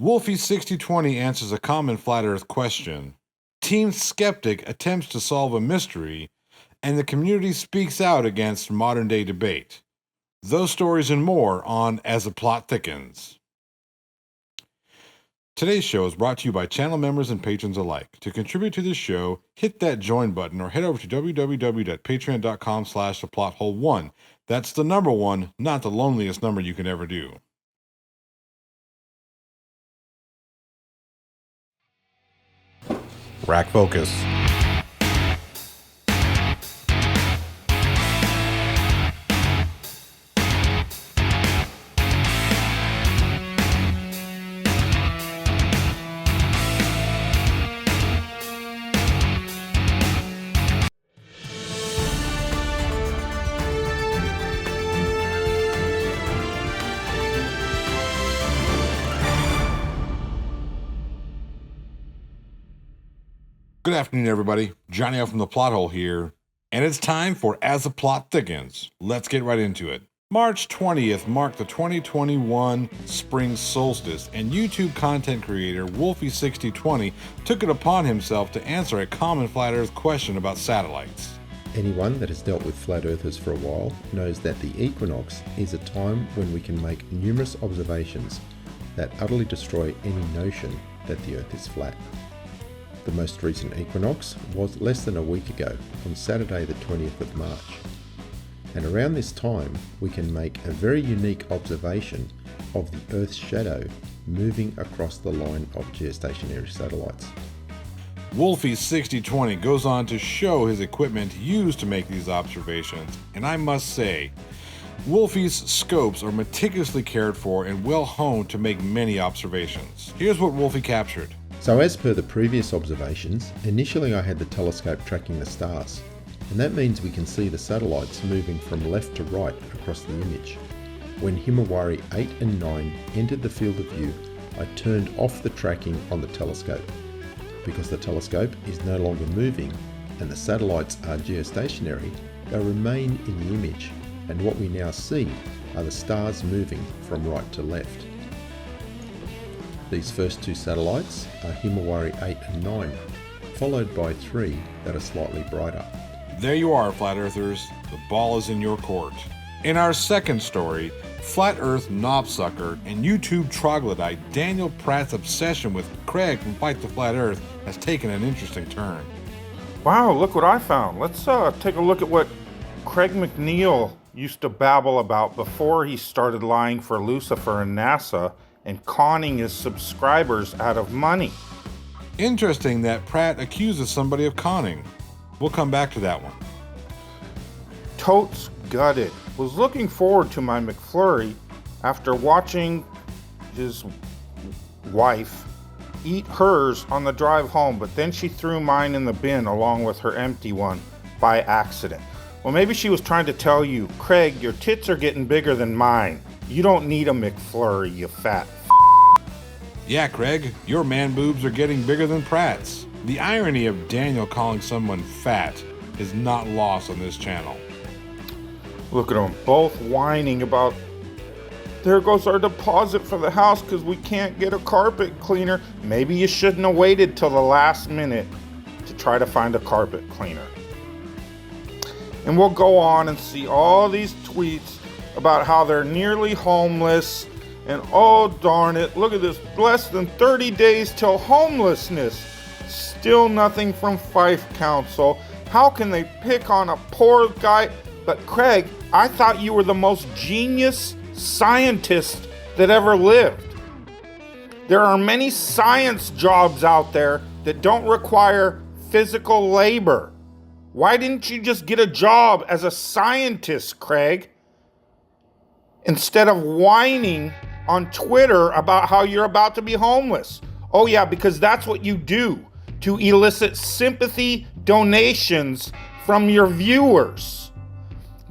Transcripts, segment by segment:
Wolfie6020 answers a common flat earth question. Team Skeptic attempts to solve a mystery, and the community speaks out against modern day debate. Those stories and more on As the Plot Thickens. Today's show is brought to you by channel members and patrons alike. To contribute to this show, hit that join button or head over to www.patreon.com/theplothole1. That's the number one, not the loneliest number you can ever do. Rack focus. Good afternoon, everybody. Johnny L from the Plot Hole here, and it's time for As the Plot Thickens. Let's get right into it. March 20th marked the 2021 spring solstice, and YouTube content creator Wolfie6020 took it upon himself to answer a common flat earth question about satellites. Anyone that has dealt with flat earthers for a while knows that the equinox is a time when we can make numerous observations that utterly destroy any notion that the earth is flat. The most recent equinox was less than a week ago, on Saturday the 20th of March. And around this time, we can make a very unique observation of the Earth's shadow moving across the line of geostationary satellites. Wolfie6020 goes on to show his equipment used to make these observations, and I must say, Wolfie's scopes are meticulously cared for and well honed to make many observations. Here's what Wolfie captured. So as per the previous observations, initially I had the telescope tracking the stars, and that means we can see the satellites moving from left to right across the image. When Himawari 8 and 9 entered the field of view, I turned off the tracking on the telescope. Because the telescope is no longer moving and the satellites are geostationary, they remain in the image, and what we now see are the stars moving from right to left. These first two satellites are Himawari 8 and 9, followed by 3 that are slightly brighter. There you are, Flat Earthers. The ball is in your court. In our second story, Flat Earth knobsucker and YouTube troglodyte Daniel Pratt's obsession with Craig from Fight the Flat Earth has taken an interesting turn. Wow, look what I found. Let's take a look at what Craig McNeil used to babble about before he started lying for Lucifer and NASA and conning his subscribers out of money. Interesting that Pratt accuses somebody of conning. We'll come back to that one. Totes gutted. Was looking forward to my McFlurry after watching his wife eat hers on the drive home, but then she threw mine in the bin along with her empty one by accident. Well, maybe she was trying to tell you, Craig, your tits are getting bigger than mine. You don't need a McFlurry, you fat Yeah, Craig, your man boobs are getting bigger than Pratt's. The irony of Daniel calling someone fat is not lost on this channel. Look at them, both whining about, there goes our deposit for the house because we can't get a carpet cleaner. Maybe you shouldn't have waited till the last minute to try to find a carpet cleaner. And we'll go on and see all these tweets about how they're nearly homeless. And oh darn it, look at this, less than 30 days till homelessness. Still nothing from Fife Council. How can they pick on a poor guy? But Craig, I thought you were the most genius scientist that ever lived. There are many science jobs out there that don't require physical labor. Why didn't you just get a job as a scientist, Craig? Instead of whining on Twitter about how you're about to be homeless. Oh yeah, because that's what you do to elicit sympathy donations from your viewers.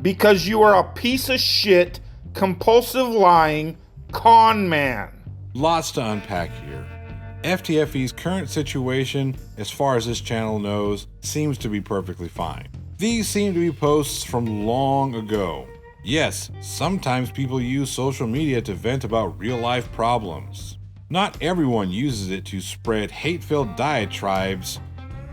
Because you are a piece of shit, compulsive lying con man. Lots to unpack here. FTFE's current situation, as far as this channel knows, seems to be perfectly fine. These seem to be posts from long ago. Yes, sometimes people use social media to vent about real-life problems. Not everyone uses it to spread hate-filled diatribes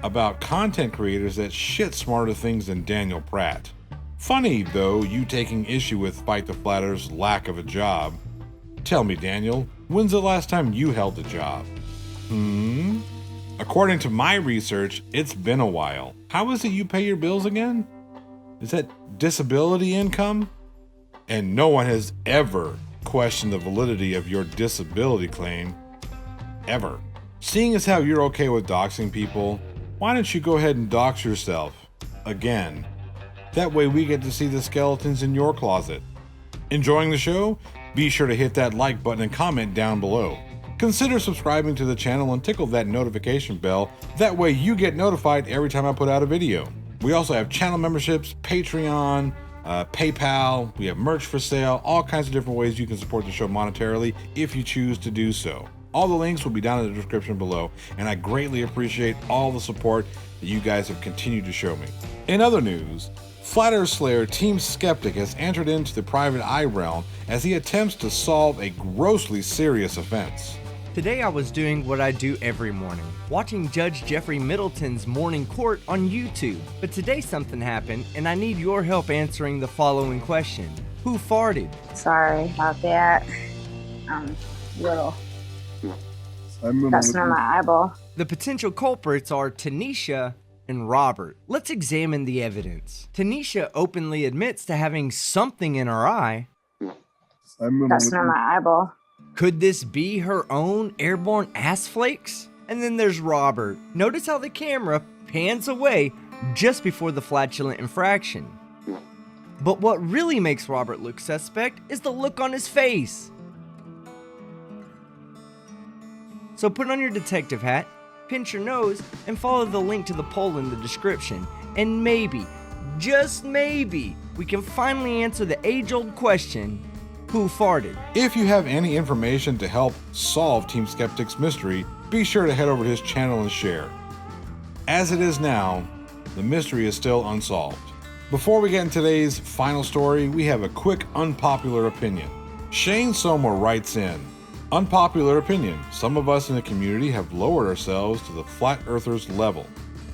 about content creators that shit smarter things than Daniel Pratt. Funny, though, you taking issue with Fight the Flat Earth's lack of a job. Tell me, Daniel, when's the last time you held a job? According to my research, it's been a while. How is it you pay your bills again? Is that disability income? And no one has ever questioned the validity of your disability claim. Ever. Seeing as how you're okay with doxing people, why don't you go ahead and dox yourself? Again. That way we get to see the skeletons in your closet. Enjoying the show? Be sure to hit that like button and comment down below. Consider subscribing to the channel and tickle that notification bell. That way you get notified every time I put out a video. We also have channel memberships, Patreon, PayPal, we have merch for sale, all kinds of different ways you can support the show monetarily if you choose to do so. All the links will be down in the description below, and I greatly appreciate all the support that you guys have continued to show me. In other news, Flat Earth Slayer Team Skeptic has entered into the private eye realm as he attempts to solve a grossly serious offense. Today I was doing what I do every morning, watching Judge Jeffrey Middleton's Morning Court on YouTube. But today something happened, and I need your help answering the following question. Who farted? Sorry about that. Little dusting on my eyeball. The potential culprits are Tanisha and Robert. Let's examine the evidence. Tanisha openly admits to having something in her eye. Dusting on my eyeball. Could this be her own airborne ass flakes? And then there's Robert. Notice how the camera pans away just before the flatulent infraction. But what really makes Robert look suspect is the look on his face. So put on your detective hat, pinch your nose, and follow the link to the poll in the description. And maybe, just maybe, we can finally answer the age-old question, who farted? If you have any information to help solve Team Skeptic's mystery, be sure to head over to his channel and share. As it is now, the mystery is still unsolved. Before we get into today's final story, we have a quick unpopular opinion. Shane Sommer writes in, unpopular opinion, some of us in the community have lowered ourselves to the flat earthers level.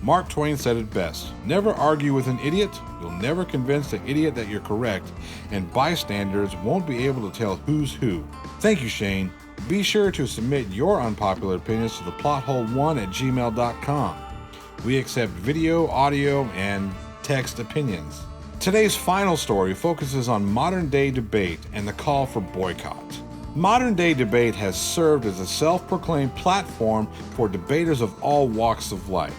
Mark Twain said it best, never argue with an idiot, you'll never convince the idiot that you're correct, and bystanders won't be able to tell who's who. Thank you, Shane. Be sure to submit your unpopular opinions to theplothole1@gmail.com. We accept video, audio, and text opinions. Today's final story focuses on modern-day debate and the call for boycott. Modern-day debate has served as a self-proclaimed platform for debaters of all walks of life.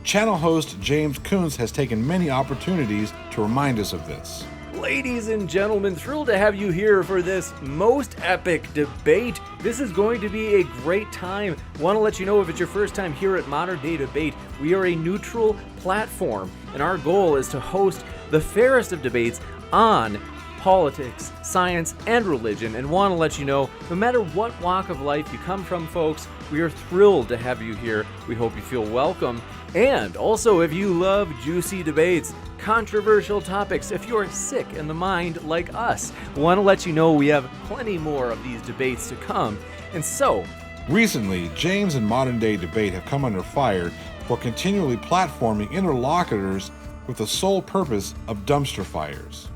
Channel host James Coons has taken many opportunities to remind us of this. Ladies and gentlemen, thrilled to have you here for this most epic debate. This is going to be a great time. Want to let you know, if it's your first time here at Modern Day Debate, we are a neutral platform, and our goal is to host the fairest of debates on politics, science, and religion, and want to let you know, no matter what walk of life you come from, folks, we are thrilled to have you here. We hope you feel welcome. And also, if you love juicy debates, controversial topics, if you're sick in the mind like us, we want to let you know we have plenty more of these debates to come. And so, recently, James and Modern Day Debate have come under fire for continually platforming interlocutors with the sole purpose of dumpster fires.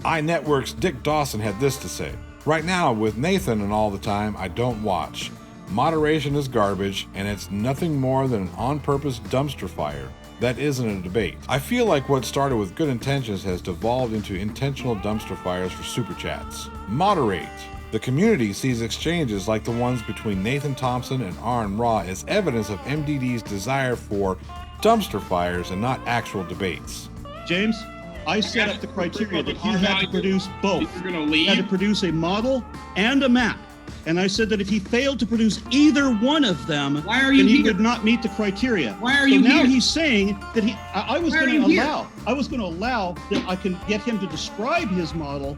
iNetwork's Dick Dawson had this to say, right now, with Nathan and all the time, I don't watch. Moderation is garbage, and it's nothing more than an on-purpose dumpster fire. That isn't a debate. I feel like what started with good intentions has devolved into intentional dumpster fires for super chats. Moderate. The community sees exchanges like the ones between Nathan Thompson and Aaron Ra as evidence of MDD's desire for dumpster fires and not actual debates. James, I set up the criteria that he had to produce both. He had to produce a model and a map. And I said that if he failed to produce either one of them, then he would not meet the criteria. Why are you here? So now here? he's saying that I was going to allow that I can get him to describe his model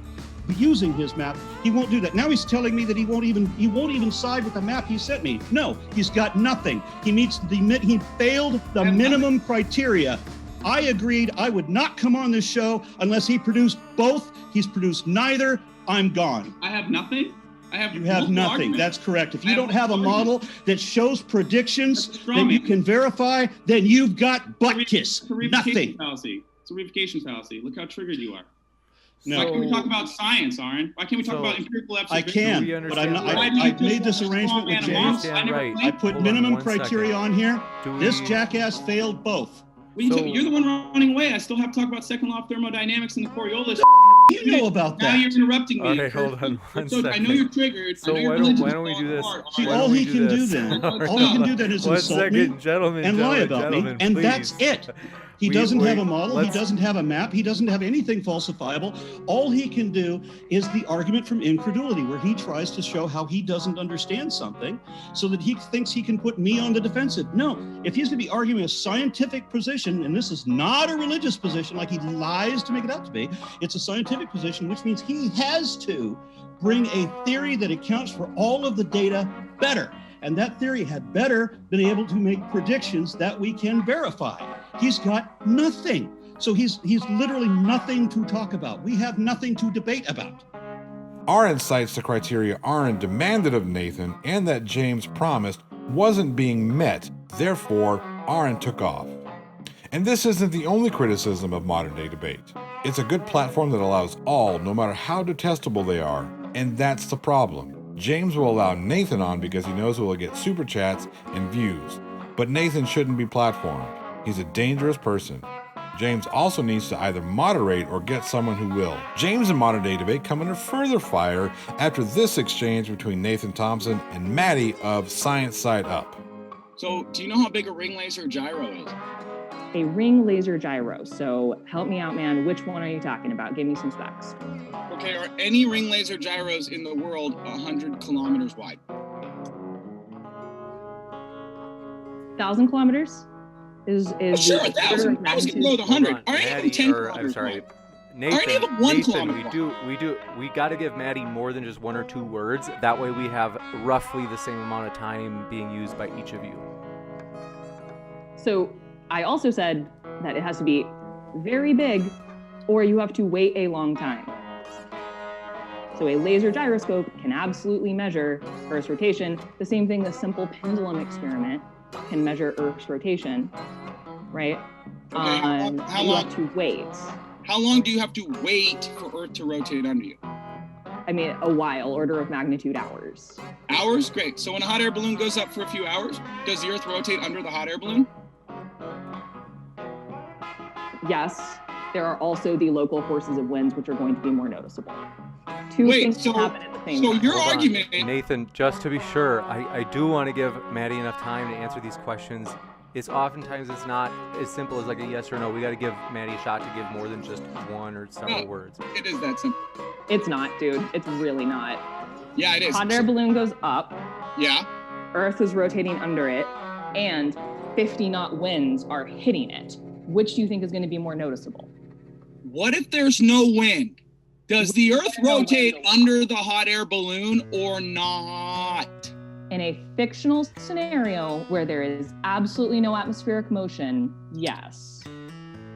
using his map. He won't do that. Now he's telling me that he won't even side with the map he sent me. No, he's got nothing. He failed the minimum criteria. I agreed I would not come on this show unless he produced both. He's produced neither. I'm gone. I have nothing? You have nothing. That's correct. If you don't have a model that shows predictions that you can verify, then you've got butt kiss. Nothing. Fallacy. It's a reification fallacy. Look how triggered you are. No. Why can't we talk about science, Aaron? Why can't we talk about empirical observation? I can, but I'm not. I've made this arrangement with James. I put minimum criteria on here. This jackass failed both. You're the one running away. I still have to talk about second law of thermodynamics and the Coriolis. You know about that. Now you're interrupting me. Okay, hold on one second. I know you're triggered. So why don't we do this? See, all he can do then is insult me and lie about me, and that's it. He doesn't have a model. He doesn't have a map. He doesn't have anything falsifiable. All he can do is the argument from incredulity, where he tries to show how he doesn't understand something so that he thinks he can put me on the defensive. No, if he's going to be arguing a scientific position, and this is not a religious position like he lies to make it out to be, it's a scientific position, which means he has to bring a theory that accounts for all of the data better. And that theory had better been able to make predictions that we can verify. He's got nothing. So he's literally nothing to talk about. We have nothing to debate about. Aaron cites the criteria Aaron demanded of Nathan and that James promised wasn't being met. Therefore, Aaron took off. And this isn't the only criticism of modern day debate. It's a good platform that allows all, no matter how detestable they are. And that's the problem. James will allow Nathan on because he knows he will get super chats and views. But Nathan shouldn't be platformed. He's a dangerous person. James also needs to either moderate or get someone who will. James and modern day debate come under further fire after this exchange between Nathan Thompson and Maddie of Science Side Up. So, do you know how big a ring laser gyro is? A ring laser gyro. So help me out, man. Which one are you talking about? Give me some specs. Okay, are any ring laser gyros in the world 100 kilometers wide? 1,000 kilometers is sure, 1,000. I was going to go with 100. Are any of them 10 kilometers I'm sorry. wide? Nathan, are any of them 1 kilometer wide? We got to give Maddie more than just 1 or 2 words. That way we have roughly the same amount of time being used by each of you. So I also said that it has to be very big or you have to wait a long time. So a laser gyroscope can absolutely measure Earth's rotation. The same thing, the simple pendulum experiment can measure Earth's rotation, right? Okay, how you long? have to wait. How long do you have to wait for Earth to rotate under you? I mean, a while, order of magnitude hours. Hours? Great. So when a hot air balloon goes up for a few hours, does the Earth rotate under the hot air balloon? Yes, there are also the local forces of winds, which are going to be more noticeable. Two things can happen at the same time. So your argument... Nathan, just to be sure, I do want to give Maddie enough time to answer these questions. It's oftentimes it's not as simple as like a yes or no. We got to give Maddie a shot to give more than just 1 or several words. It is that simple. It's not, dude. It's really not. Yeah, it is. Hot air balloon goes up. Yeah. Earth is rotating under it, and 50-knot winds are hitting it. Which do you think is going to be more noticeable? What if there's no wind? Does the Earth rotate under the hot air balloon or not? In a fictional scenario where there is absolutely no atmospheric motion, yes.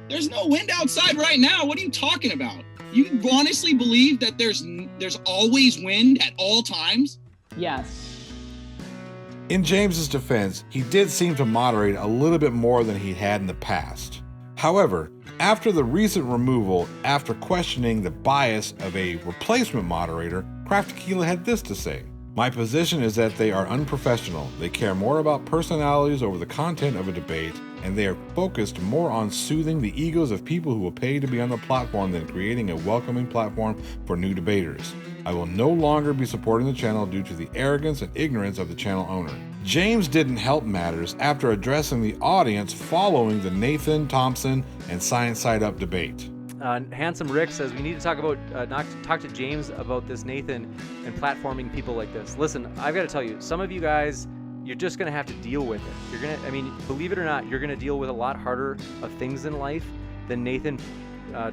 There's no wind outside right now. What are you talking about? You honestly believe that there's always wind at all times? Yes. In James's defense, he did seem to moderate a little bit more than he had in the past. However, after the recent removal, after questioning the bias of a replacement moderator, Craft Tequila had this to say. My position is that they are unprofessional. They care more about personalities over the content of a debate, and they are focused more on soothing the egos of people who will pay to be on the platform than creating a welcoming platform for new debaters. I will no longer be supporting the channel due to the arrogance and ignorance of the channel owner. James didn't help matters after addressing the audience following the Nathan Thompson and Science Side Up debate. Handsome Rick says we need to talk to James about this Nathan and platforming people like this. Listen, I've got to tell you, some of you guys, you're just going to have to deal with it. Believe it or not, you're going to deal with a lot harder of things in life than Nathan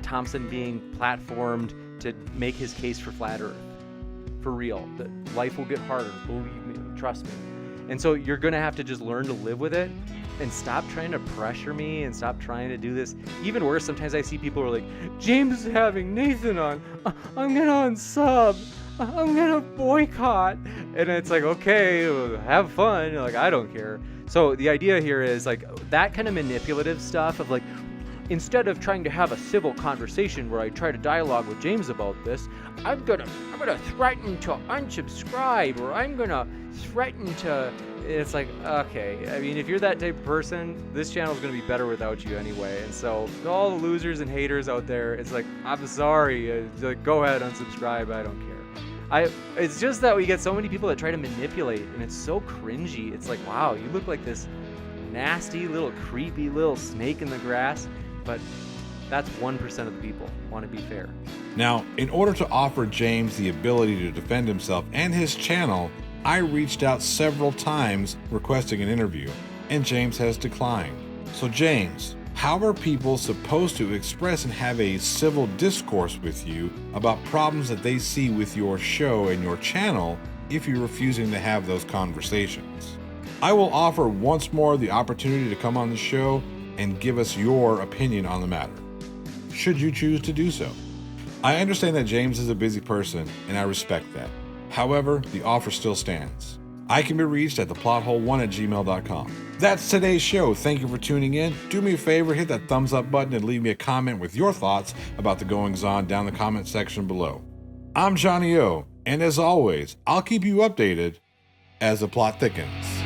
Thompson being platformed to make his case for flat Earth. For real, life will get harder. Believe me, trust me. And so you're going to have to just learn to live with it and stop trying to pressure me and stop trying to do this. Even worse, sometimes I see people who are like, James is having Nathan on. I'm going to unsub. I'm gonna boycott. And it's like, okay, have fun. Like, I don't care. So the idea here is like that kind of manipulative stuff of like, instead of trying to have a civil conversation where I try to dialogue with James about this, I'm gonna threaten to unsubscribe, or I'm gonna threaten to. It's like, okay, I mean, if you're that type of person, this channel's gonna be better without you anyway. And so to all the losers and haters out there, it's like, I'm sorry, like, go ahead, unsubscribe, I don't care. It's just that we get so many people that try to manipulate, and it's so cringy. It's like, wow, you look like this nasty little creepy little snake in the grass, but that's 1% of the people want to be fair. Now, in order to offer James the ability to defend himself and his channel, I reached out several times requesting an interview, and James has declined. So James, how are people supposed to express and have a civil discourse with you about problems that they see with your show and your channel if you're refusing to have those conversations? I will offer once more the opportunity to come on the show and give us your opinion on the matter, should you choose to do so. I understand that James is a busy person, and I respect that. However, the offer still stands. I can be reached at theplot1@gmail.com. That's today's show. Thank you for tuning in. Do me a favor, hit that thumbs up button and leave me a comment with your thoughts about the goings-on down the comment section below. I'm Johnny O, and as always, I'll keep you updated as the plot thickens.